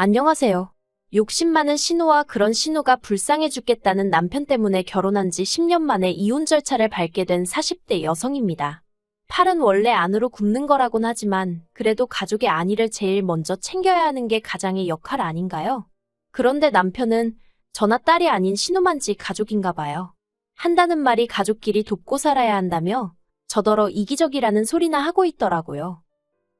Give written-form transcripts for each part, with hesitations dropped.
안녕하세요. 욕심 많은 신우와 그런 신우가 불쌍해 죽겠다는 남편 때문에 결혼한 지 10년 만에 이혼 절차를 밟게 된 40대 여성입니다. 팔은 원래 안으로 굽는 거라곤 하지만 그래도 가족의 안위를 제일 먼저 챙겨야 하는 게 가장의 역할 아닌가요? 그런데 남편은 저나 딸이 아닌 신우만 지 가족인가 봐요. 한다는 말이 가족끼리 돕고 살아야 한다며 저더러 이기적이라는 소리나 하고 있더라고요.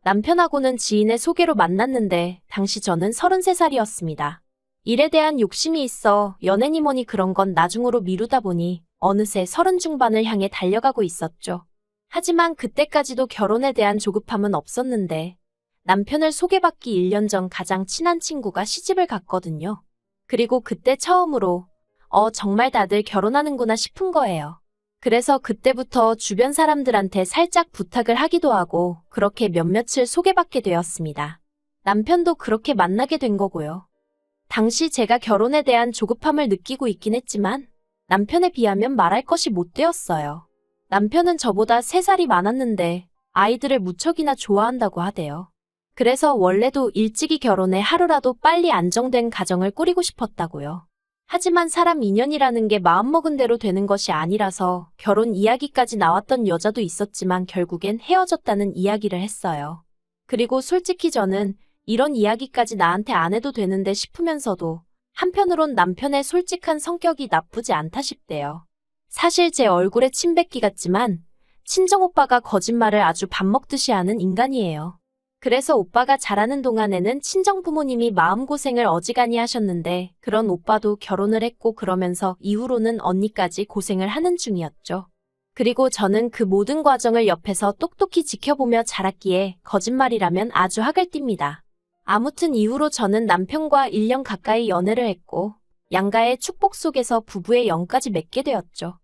남편하고는 지인의 소개로 만났는데 당시 저는 33살이었습니다. 일에 대한 욕심이 있어 연애니 뭐니 그런 건 나중으로 미루다 보니 어느새 30 중반을 향해 달려가고 있었죠. 하지만 그때까지도 결혼에 대한 조급함은 없었는데 남편을 소개받기 1년 전 가장 친한 친구가 시집을 갔거든요. 그리고 그때 처음으로 정말 다들 결혼하는구나 싶은 거예요. 그래서 그때부터 주변 사람들한테 살짝 부탁을 하기도 하고 그렇게 몇몇을 소개받게 되었습니다. 남편도 그렇게 만나게 된 거고요. 당시 제가 결혼에 대한 조급함을 느끼고 있긴 했지만 남편에 비하면 말할 것이 못 되었어요. 남편은 저보다 3살이 많았는데 아이들을 무척이나 좋아한다고 하대요. 그래서 원래도 일찍이 결혼해 하루라도 빨리 안정된 가정을 꾸리고 싶었다고요. 하지만 사람 인연이라는 게 마음먹은 대로 되는 것이 아니라서 결혼 이야기까지 나왔던 여자도 있었지만 결국엔 헤어졌다는 이야기를 했어요. 그리고 솔직히 저는 이런 이야기까지 나한테 안 해도 되는데 싶으면서도 한편으론 남편의 솔직한 성격이 나쁘지 않다 싶대요. 사실 제 얼굴에 침 뱉기 같지만 친정오빠가 거짓말을 아주 밥 먹듯이 하는 인간이에요. 그래서 오빠가 자라는 동안에는 친정부모님이 마음고생을 어지간히 하셨는데 그런 오빠도 결혼을 했고 그러면서 이후로는 언니까지 고생을 하는 중이었죠. 그리고 저는 그 모든 과정을 옆에서 똑똑히 지켜보며 자랐기에 거짓말이라면 아주 학을 띱니다. 아무튼 이후로 저는 남편과 1년 가까이 연애를 했고 양가의 축복 속에서 부부의 영까지 맺게 되었죠.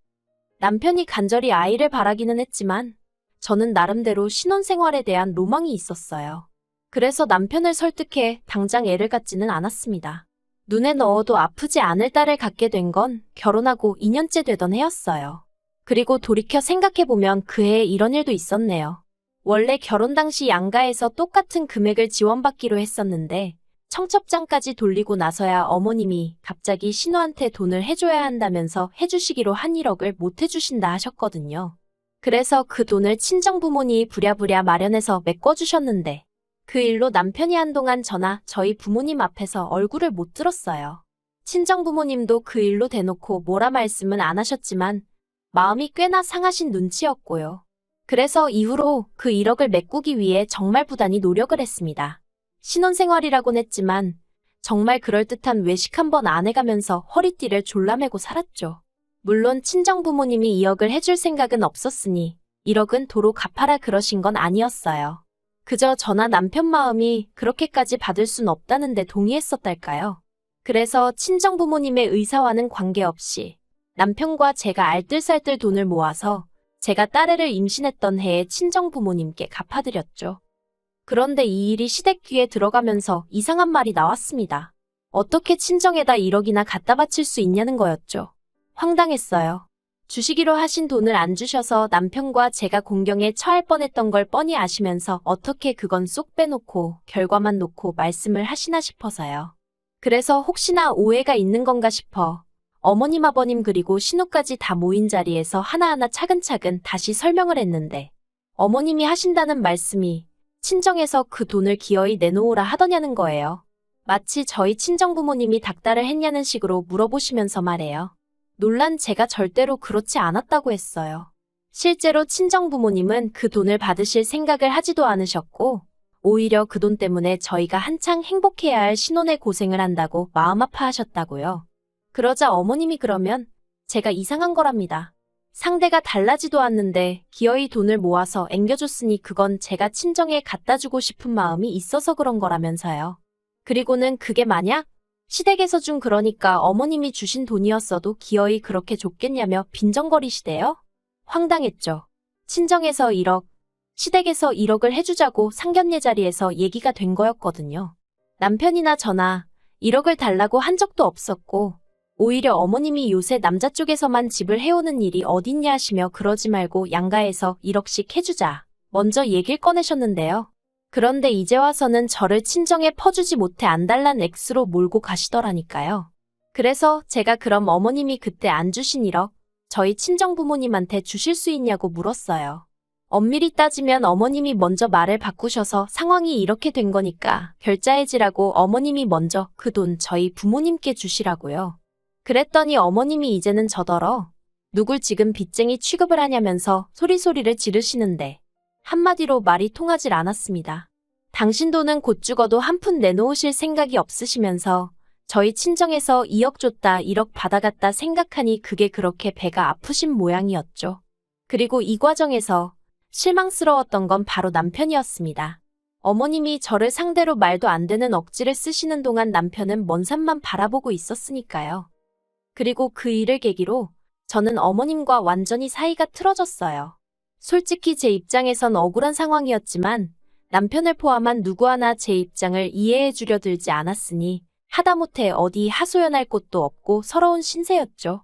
남편이 간절히 아이를 바라기는 했지만 저는 나름대로 신혼생활에 대한 로망이 있었어요. 그래서 남편을 설득해 당장 애를 갖지는 않았습니다. 눈에 넣어도 아프지 않을 딸을 갖게 된 건 결혼하고 2년째 되던 해였어요. 그리고 돌이켜 생각해보면 그 해에 이런 일도 있었네요. 원래 결혼 당시 양가에서 똑같은 금액을 지원받기로 했었는데 청첩장까지 돌리고 나서야 어머님이 갑자기 신우한테 돈을 해줘야 한다면서 해주시기로 한 1억을 못 해주신다 하셨거든요. 그래서 그 돈을 친정부모님이 부랴부랴 마련해서 메꿔주셨는데 그 일로 남편이 한동안 저나 저희 부모님 앞에서 얼굴을 못 들었어요. 친정부모님도 그 일로 대놓고 뭐라 말씀은 안 하셨지만 마음이 꽤나 상하신 눈치였고요. 그래서 이후로 그 1억을 메꾸기 위해 정말 부단히 노력을 했습니다. 신혼생활이라곤 했지만 정말 그럴듯한 외식 한번 안 해가면서 허리띠를 졸라매고 살았죠. 물론 친정부모님이 2억을 해줄 생각은 없었으니 1억은 도로 갚아라 그러신 건 아니었어요. 그저 저나 남편 마음이 그렇게까지 받을 순 없다는데 동의했었달까요? 그래서 친정부모님의 의사와는 관계없이 남편과 제가 알뜰살뜰 돈을 모아서 제가 딸애를 임신했던 해에 친정부모님께 갚아드렸죠. 그런데 이 일이 시댁 귀에 들어가면서 이상한 말이 나왔습니다. 어떻게 친정에다 1억이나 갖다 바칠 수 있냐는 거였죠. 황당했어요. 주시기로 하신 돈을 안 주셔서 남편과 제가 공경에 처할 뻔했던 걸 뻔히 아시면서 어떻게 그건 쏙 빼놓고 결과만 놓고 말씀을 하시나 싶어서요. 그래서 혹시나 오해가 있는 건가 싶어 어머님 아버님 그리고 신우까지 다 모인 자리에서 하나하나 차근차근 다시 설명을 했는데 어머님이 하신다는 말씀이 친정에서 그 돈을 기어이 내놓으라 하더냐는 거예요. 마치 저희 친정부모님이 닥달을 했냐는 식으로 물어보시면서 말해요. 놀란 제가 절대로 그렇지 않았다고 했어요. 실제로 친정부모님은 그 돈을 받으실 생각을 하지도 않으셨고 오히려 그 돈 때문에 저희가 한창 행복해야 할 신혼의 고생을 한다고 마음 아파하셨다고요. 그러자 어머님이 그러면 제가 이상한 거랍니다. 상대가 달라지도 않는데 기어이 돈을 모아서 앵겨줬으니 그건 제가 친정에 갖다 주고 싶은 마음이 있어서 그런 거라면서요. 그리고는 그게 만약 시댁에서 준 그러니까 어머님이 주신 돈이었어도 기어이 그렇게 줬겠냐며 빈정거리시대요. 황당했죠. 친정에서 1억, 시댁에서 1억을 해주자고 상견례 자리에서 얘기가 된 거였거든요. 남편이나 저나 1억을 달라고 한 적도 없었고 오히려 어머님이 요새 남자 쪽에서만 집을 해오는 일이 어딨냐 하시며 그러지 말고 양가에서 1억씩 해주자 먼저 얘기를 꺼내셨는데요. 그런데 이제 와서는 저를 친정에 퍼주지 못해 안달난 액수로 몰고 가시더라니까요. 그래서 제가 그럼 어머님이 그때 안 주신 1억 저희 친정 부모님한테 주실 수 있냐고 물었어요. 엄밀히 따지면 어머님이 먼저 말을 바꾸셔서 상황이 이렇게 된 거니까 결자해지라고 어머님이 먼저 그 돈 저희 부모님께 주시라고요. 그랬더니 어머님이 이제는 저더러 누굴 지금 빚쟁이 취급을 하냐면서 소리소리를 지르시는데 한마디로 말이 통하질 않았습니다. 당신 돈은 곧 죽어도 한 푼 내놓으실 생각이 없으시면서 저희 친정에서 2억 줬다 1억 받아갔다 생각하니 그게 그렇게 배가 아프신 모양이었죠. 그리고 이 과정에서 실망스러웠던 건 바로 남편이었습니다. 어머님이 저를 상대로 말도 안 되는 억지를 쓰시는 동안 남편은 먼 산만 바라보고 있었으니까요. 그리고 그 일을 계기로 저는 어머님과 완전히 사이가 틀어졌어요. 솔직히 제 입장에선 억울한 상황이었지만 남편을 포함한 누구 하나 제 입장을 이해해 주려 들지 않았으니 하다못해 어디 하소연할 곳도 없고 서러운 신세였죠.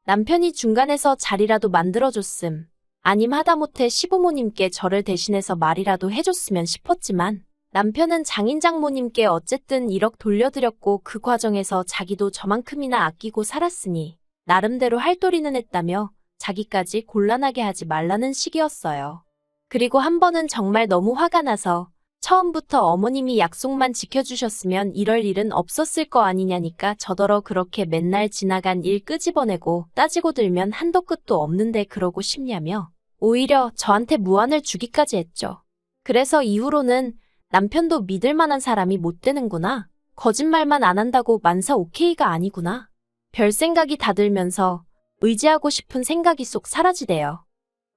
남편이 중간에서 자리라도 만들어줬음. 아님 하다못해 시부모님께 저를 대신해서 말이라도 해줬으면 싶었지만 남편은 장인 장모님께 어쨌든 1억 돌려드렸고 그 과정에서 자기도 저만큼이나 아끼고 살았으니 나름대로 할도리는 했다며 자기까지 곤란하게 하지 말라는 식이었어요. 그리고 한 번은 정말 너무 화가 나서 처음부터 어머님이 약속만 지켜주셨으면 이럴 일은 없었을 거 아니냐니까 저더러 그렇게 맨날 지나간 일 끄집어내고 따지고 들면 한도 끝도 없는데 그러고 싶냐며 오히려 저한테 무안을 주기까지 했죠. 그래서 이후로는 남편도 믿을 만한 사람이 못 되는구나. 거짓말만 안 한다고 만사 오케이가 아니구나. 별 생각이 다 들면서 의지하고 싶은 생각이 쏙 사라지대요.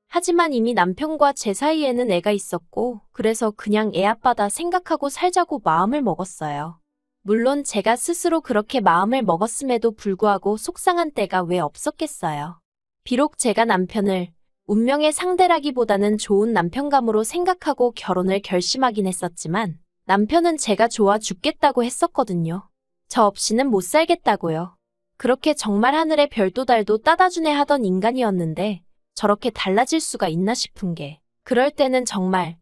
하지만 이미 남편과 제 사이에는 애가 있었고 그래서 그냥 애 아빠다 생각하고 살자고 마음을 먹었어요. 물론 제가 스스로 그렇게 마음을 먹었음에도 불구하고 속상한 때가 왜 없었겠어요. 비록 제가 남편을 운명의 상대라기보다는 좋은 남편감으로 생각하고 결혼을 결심하긴 했었지만 남편은 제가 좋아 죽겠다고 했었거든요. 저 없이는 못 살겠다고요. 그렇게 정말 하늘의 별도 달도 따다주네 하던 인간이었는데 저렇게 달라질 수가 있나 싶은 게 그럴 때는 정말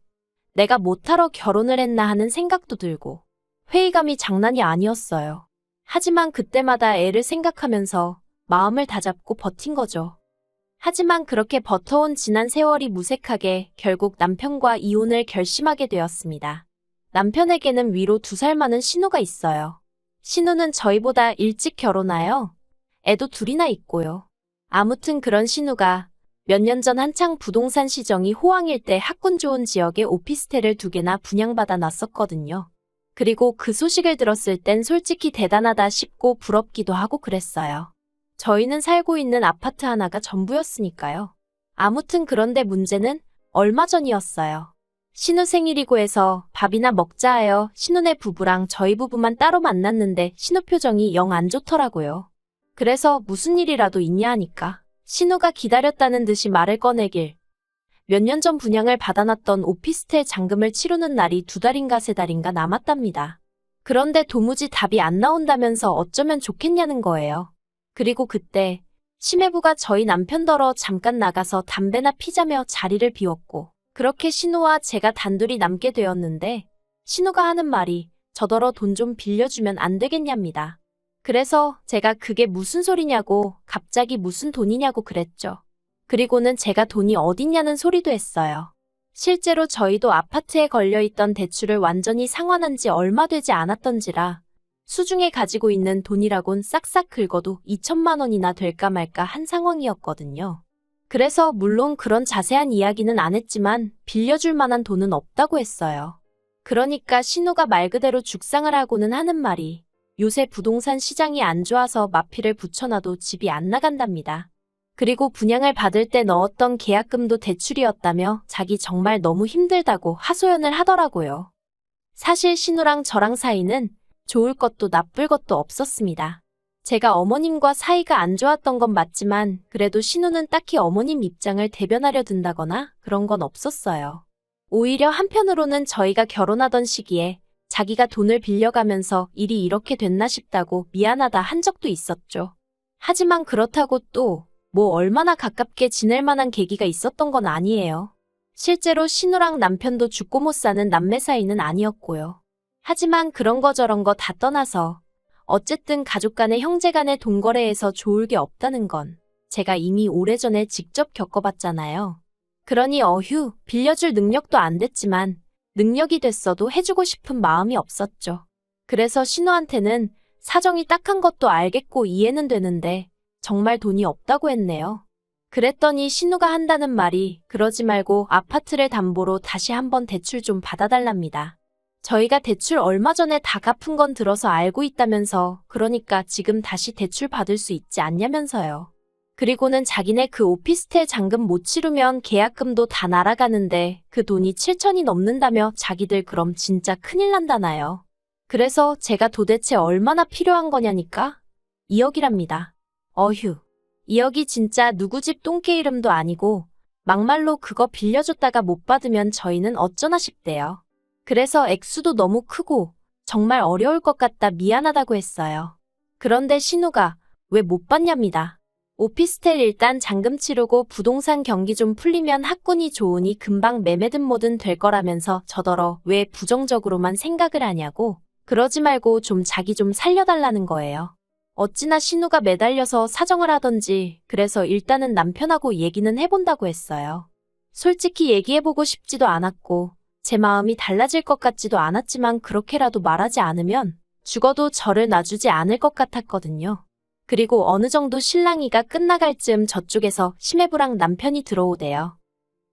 내가 못하러 결혼을 했나 하는 생각도 들고 회의감이 장난이 아니었어요. 하지만 그때마다 애를 생각하면서 마음을 다잡고 버틴 거죠. 하지만 그렇게 버텨온 지난 세월이 무색하게 결국 남편과 이혼을 결심하게 되었습니다. 남편에게는 위로 2살 많은 신우가 있어요. 신우는 저희보다 일찍 결혼하여 애도 2이나 있고요. 아무튼 그런 신우가 몇 년 전 한창 부동산 시정이 호황일 때 학군 좋은 지역에 오피스텔을 2개나 분양받아 놨었거든요. 그리고 그 소식을 들었을 땐 솔직히 대단하다 싶고 부럽기도 하고 그랬어요. 저희는 살고 있는 아파트 하나가 전부였으니까요. 아무튼 그런데 문제는 얼마 전이었어요. 신우 생일이고 해서 밥이나 먹자 하여 신우네 부부랑 저희 부부만 따로 만났는데 신우 표정이 영 안 좋더라고요. 그래서 무슨 일이라도 있냐 하니까 신우가 기다렸다는 듯이 말을 꺼내길 몇 년 전 분양을 받아놨던 오피스텔 잔금을 치르는 날이 2달인가 3달인가 남았답니다. 그런데 도무지 답이 안 나온다면서 어쩌면 좋겠냐는 거예요. 그리고 그때 시매부가 저희 남편더러 잠깐 나가서 담배나 피자며 자리를 비웠고 그렇게 신우와 제가 단둘이 남게 되었는데 신우가 하는 말이 저더러 돈 좀 빌려주면 안 되겠냐입니다. 그래서 제가 그게 무슨 소리냐고 갑자기 무슨 돈이냐고 그랬죠. 그리고는 제가 돈이 어딨냐는 소리도 했어요. 실제로 저희도 아파트에 걸려있던 대출을 완전히 상환한 지 얼마 되지 않았던지라 수중에 가지고 있는 돈이라곤 싹싹 긁어도 2천만 원이나 될까 말까 한 상황이었거든요. 그래서 물론 그런 자세한 이야기는 안 했지만 빌려줄 만한 돈은 없다고 했어요. 그러니까 신우가 말 그대로 죽상을 하고는 하는 말이 요새 부동산 시장이 안 좋아서 마피를 붙여놔도 집이 안 나간답니다. 그리고 분양을 받을 때 넣었던 계약금도 대출이었다며 자기 정말 너무 힘들다고 하소연을 하더라고요. 사실 신우랑 저랑 사이는 좋을 것도 나쁠 것도 없었습니다. 제가 어머님과 사이가 안 좋았던 건 맞지만 그래도 신우는 딱히 어머님 입장을 대변하려 든다거나 그런 건 없었어요. 오히려 한편으로는 저희가 결혼하던 시기에 자기가 돈을 빌려가면서 일이 이렇게 됐나 싶다고 미안하다 한 적도 있었죠. 하지만 그렇다고 또 뭐 얼마나 가깝게 지낼 만한 계기가 있었던 건 아니에요. 실제로 신우랑 남편도 죽고 못 사는 남매 사이는 아니었고요. 하지만 그런 거 저런 거 다 떠나서 어쨌든 가족 간의 형제 간의 돈거래에서 좋을 게 없다는 건 제가 이미 오래전에 직접 겪어봤잖아요. 그러니 어휴, 빌려줄 능력도 안 됐지만 능력이 됐어도 해주고 싶은 마음이 없었죠. 그래서 신우한테는 사정이 딱한 것도 알겠고 이해는 되는데 정말 돈이 없다고 했네요. 그랬더니 신우가 한다는 말이 그러지 말고 아파트를 담보로 다시 한번 대출 좀 받아달랍니다. 저희가 대출 얼마 전에 다 갚은 건 들어서 알고 있다면서 그러니까 지금 다시 대출 받을 수 있지 않냐면서요. 그리고는 자기네 그 오피스텔 잔금 못 치르면 계약금도 다 날아가는데 그 돈이 7천이 넘는다며 자기들 그럼 진짜 큰일 난다나요. 그래서 제가 도대체 얼마나 필요한 거냐니까? 2억이랍니다. 어휴. 2억이 진짜 누구 집 똥개 이름도 아니고 막말로 그거 빌려줬다가 못 받으면 저희는 어쩌나 싶대요. 그래서 액수도 너무 크고 정말 어려울 것 같다 미안하다고 했어요. 그런데 신우가 왜 못 받냐입니다. 오피스텔 일단 잔금 치르고 부동산 경기 좀 풀리면 학군이 좋으니 금방 매매든 뭐든 될 거라면서 저더러 왜 부정적으로만 생각을 하냐고 그러지 말고 좀 자기 좀 살려달라는 거예요. 어찌나 신우가 매달려서 사정을 하던지 그래서 일단은 남편하고 얘기는 해본다고 했어요. 솔직히 얘기해보고 싶지도 않았고 제 마음이 달라질 것 같지도 않았지만 그렇게라도 말하지 않으면 죽어도 저를 놔주지 않을 것 같았거든요. 그리고 어느 정도 실랑이가 끝나갈 즈음 저쪽에서 심해부랑 남편이 들어오대요.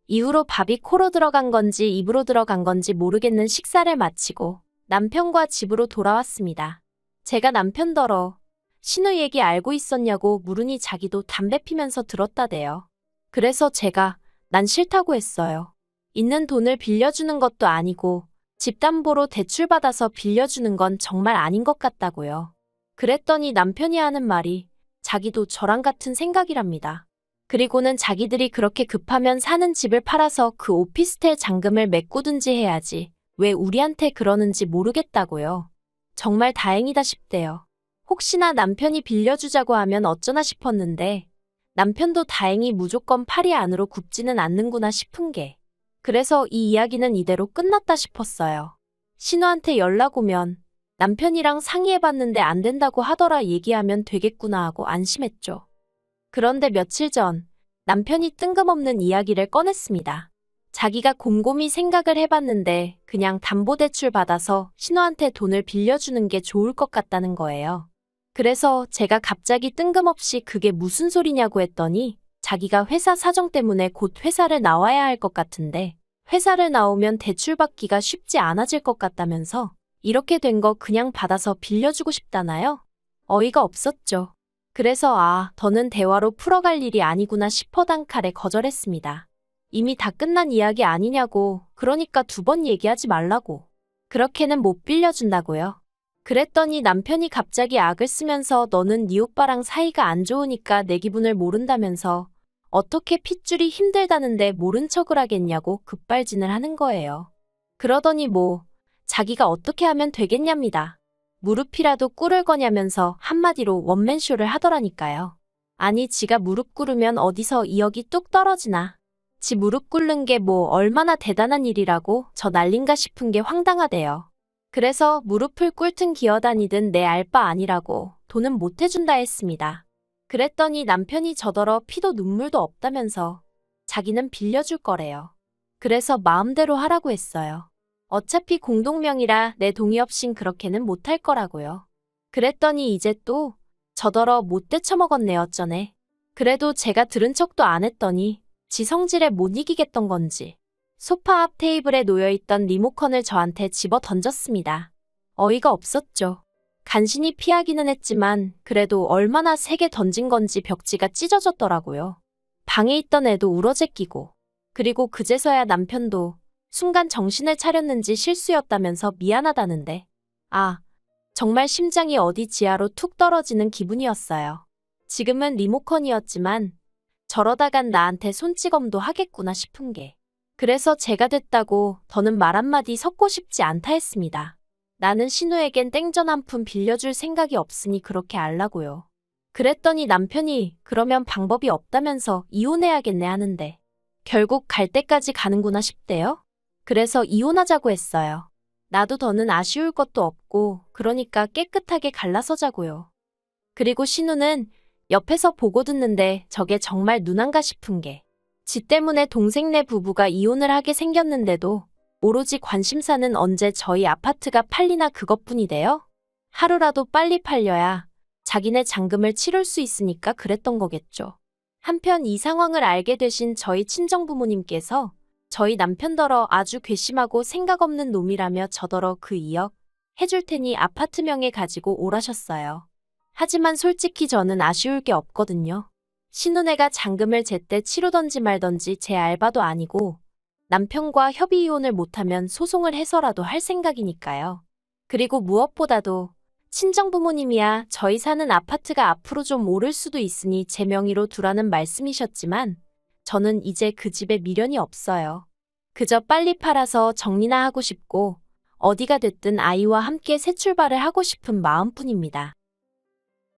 이후로 밥이 코로 들어간 건지 입으로 들어간 건지 모르겠는 식사를 마치고 남편과 집으로 돌아왔습니다. 제가 남편더러 신우 얘기 알고 있었냐고 물으니 자기도 담배 피면서 들었다대요. 그래서 제가 난 싫다고 했어요. 있는 돈을 빌려주는 것도 아니고 집 담보로 대출받아서 빌려주는 건 정말 아닌 것 같다고요. 그랬더니 남편이 하는 말이 자기도 저랑 같은 생각이랍니다. 그리고는 자기들이 그렇게 급하면 사는 집을 팔아서 그 오피스텔 잔금을 메꾸든지 해야지 왜 우리한테 그러는지 모르겠다고요. 정말 다행이다 싶대요. 혹시나 남편이 빌려주자고 하면 어쩌나 싶었는데 남편도 다행히 무조건 팔이 안으로 굽지는 않는구나 싶은 게 그래서 이 이야기는 이대로 끝났다 싶었어요. 신우한테 연락 오면 남편이랑 상의해봤는데 안 된다고 하더라 얘기하면 되겠구나 하고 안심했죠. 그런데 며칠 전 남편이 뜬금없는 이야기를 꺼냈습니다. 자기가 곰곰이 생각을 해봤는데 그냥 담보대출 받아서 신우한테 돈을 빌려주는 게 좋을 것 같다는 거예요. 그래서 제가 갑자기 뜬금없이 그게 무슨 소리냐고 했더니 자기가 회사 사정 때문에 곧 회사를 나와야 할 것 같은데 회사를 나오면 대출받기가 쉽지 않아질 것 같다면서 이렇게 된 거 그냥 받아서 빌려주고 싶다나요? 어이가 없었죠. 그래서 더는 대화로 풀어갈 일이 아니구나 싶어 단칼에 거절했습니다. 이미 다 끝난 이야기 아니냐고 그러니까 2번 얘기하지 말라고. 그렇게는 못 빌려준다고요. 그랬더니 남편이 갑자기 악을 쓰면서 너는 네 오빠랑 사이가 안 좋으니까 내 기분을 모른다면서 어떻게 핏줄이 힘들다는데 모른 척을 하겠냐고 급발진을 하는 거예요. 그러더니 자기가 어떻게 하면 되겠냐입니다. 무릎이라도 꿇을 거냐면서 한마디로 원맨쇼를 하더라니까요. 아니 지가 무릎 꿇으면 어디서 2억이 뚝 떨어지나. 지 무릎 꿇는 게 얼마나 대단한 일이라고 저 난린가 싶은 게 황당하대요. 그래서 무릎을 꿇든 기어다니든 내 알 바 아니라고 돈은 못 해준다 했습니다. 그랬더니 남편이 저더러 피도 눈물도 없다면서 자기는 빌려줄 거래요. 그래서 마음대로 하라고 했어요. 어차피 공동명의라 내 동의 없인 그렇게는 못할 거라고요. 그랬더니 이제 또 저더러 못돼 처먹었네 어쩌네. 그래도 제가 들은 척도 안 했더니 지 성질에 못 이기겠던 건지 소파 앞 테이블에 놓여있던 리모컨을 저한테 집어 던졌습니다. 어이가 없었죠. 간신히 피하기는 했지만 그래도 얼마나 세게 던진 건지 벽지가 찢어졌더라고요. 방에 있던 애도 울어제끼고 그리고 그제서야 남편도 순간 정신을 차렸는지 실수였다면서 미안하다는데 정말 심장이 어디 지하로 툭 떨어지는 기분이었어요. 지금은 리모컨이었지만 저러다간 나한테 손찌검도 하겠구나 싶은 게 그래서 제가 됐다고 더는 말 한마디 섞고 싶지 않다 했습니다. 나는 신우에겐 땡전 한 푼 빌려줄 생각이 없으니 그렇게 알라고요. 그랬더니 남편이 그러면 방법이 없다면서 이혼해야겠네 하는데 결국 갈 때까지 가는구나 싶대요. 그래서 이혼하자고 했어요. 나도 더는 아쉬울 것도 없고 그러니까 깨끗하게 갈라서자고요. 그리고 신우는 옆에서 보고 듣는데 저게 정말 눈안가 싶은 게 지 때문에 동생네 부부가 이혼을 하게 생겼는데도 오로지 관심사는 언제 저희 아파트가 팔리나 그것뿐이대요. 하루라도 빨리 팔려야 자기네 잔금을 치룰 수 있으니까 그랬던 거겠죠. 한편 이 상황을 알게 되신 저희 친정부모님께서 저희 남편더러 아주 괘씸하고 생각 없는 놈이라며 저더러 그 2억 해줄 테니 아파트 명에 가지고 오라셨어요. 하지만 솔직히 저는 아쉬울 게 없거든요. 신혼애가 잔금을 제때 치르던지 말던지 제 알바도 아니고 남편과 협의 이혼을 못하면 소송을 해서라도 할 생각이니까요. 그리고 무엇보다도 친정부모님이야 저희 사는 아파트가 앞으로 좀 오를 수도 있으니 제 명의로 두라는 말씀이셨지만 저는 이제 그 집에 미련이 없어요. 그저 빨리 팔아서 정리나 하고 싶고 어디가 됐든 아이와 함께 새 출발을 하고 싶은 마음뿐입니다.